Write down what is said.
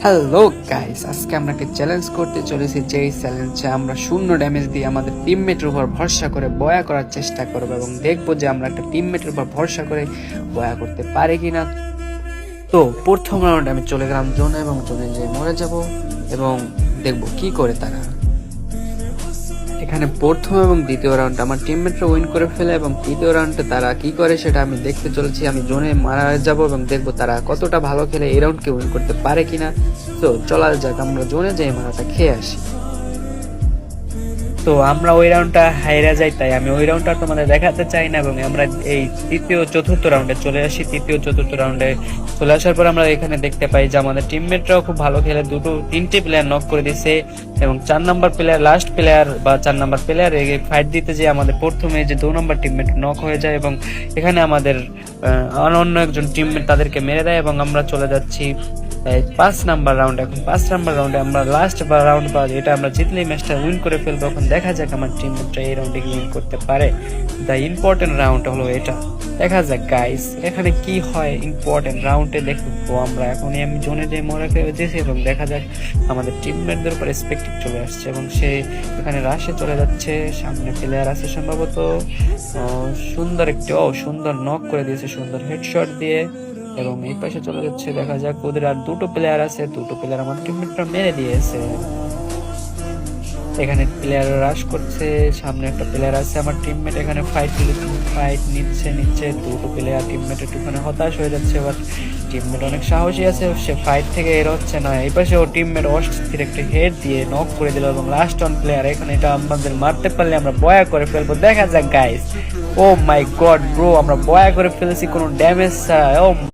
Hello guys, আজকে আমরা একটা চ্যালেঞ্জ করতে চলেছি। যেই চ্যালেঞ্জে আমরা শূন্য ড্যামেজ দিয়ে আমাদের টিমমেটের উপর ভরসা করে বয়া করার চেষ্টা করবো এবং দেখবো যে আমরা একটা টিমমেটের উপর ভরসা করে বয়া করতে পারি কিনা। তো প্রথম রাউন্ডে আমি চলে গেলাম জোনে এবং জোনে যেয়ে মরে যাব এবং দেখবো কি করে তারা। এখানে প্রথম এবং দ্বিতীয় রাউন্ড আমার টিমমেটরা উইন করে ফেলে এবং তৃতীয় রাউন্ডে তারা কি করে সেটা আমি দেখতে চলেছি। আমি জোনে মারা যাব এবং দেখবো তারা কতটা ভালো খেলে এই রাউন্ডকে উইন করতে পারে কিনা। তো চলা যাক, আমরা জোনে যাই মারাটা খেয়ে আসি। তো আমরা ওই রাউন্ডটা হাইরা যাই, তাই আমি ওই রাউন্ডটা তোমাদের দেখাতে চাই না এবং আমরা এই তৃতীয় চতুর্থ রাউন্ডে চলে আসি। তৃতীয় চতুর্থ রাউন্ডে চলে আসার পর আমরা এখানে দেখতে পাই যে আমাদের টিমমেটরাও খুব ভালো খেলে, তিনটে প্লেয়ার নক করে দিছে এবং 4 নাম্বার প্লেয়ার লাস্ট প্লেয়ার বা 4 নাম্বার প্লেয়ার ফাইট দিতে যে আমাদের প্রথমে যে 2 নম্বর টিমমেট নক হয়ে যায় এবং এখানে আমাদের অন্য একজন টিমমেট তাদেরকে মেরে দেয় এবং আমরা চলে যাচ্ছি 5 নাম্বার রাউন্ড। এখন 5 নাম্বার রাউন্ডে আমরা লাস্ট রাউন্ড বা এটা আমরা জিতলেই ম্যাচটা উইন করে ফেলবো। এখন দেখা যাক আমার টিমমেটরা এই রাউন্ডে উইন করতে পারে। দ্য ইম্পর্টেন্ট রাউন্ড হলো এটা, দেখা যাক গাইস এখানে কি হয়। ইম্পর্টেন্ট রাউন্ডে দেখবো আমরা। এখনই আমি জোনে যে মরে ফেলেছি এবং দেখা যাক আমাদের টিমমেটদের উপর স্পেক্টিভ চলে আসছে এবং সে এখানে রাশে চলে যাচ্ছে। সামনে প্লেয়ার আছে সম্ভবত, সুন্দর একটি সুন্দর নক করে দিয়েছে, সুন্দর হেডশট দিয়ে এবং এই পাশে চলে যাচ্ছে। দেখা যাক ওদের আর 2টো প্লেয়ার আছে, 2টো প্লেয়ার আমার টিমমেটরা মেরে দিয়েছে। এখানে প্লেয়ার রাশ করছে, সামনে একটা প্লেয়ার আছে আমার টিমমেট এখানে ফাইট নিচ্ছে 2টো প্লেয়ার। টিমমেট একটুখানি হতাশ হয়ে যাচ্ছে, এবার টিমমেট অনেক সাহসী আছে, সে ফাইট থেকে এর হচ্ছে না। এই পাশে ও টিমমেট অস্থির একটা হেড দিয়ে নক করে দিল এবং লাস্ট অন প্লেয়ার। এখানে এটা আমাদের মারতে পারলে আমরা বয়া করে ফেলবো। দেখা যাক গাইস। ও মাই গড ব্রো, আমরা বয়া করে ফেলেছি কোনো ড্যামেজ ছাড়া। ও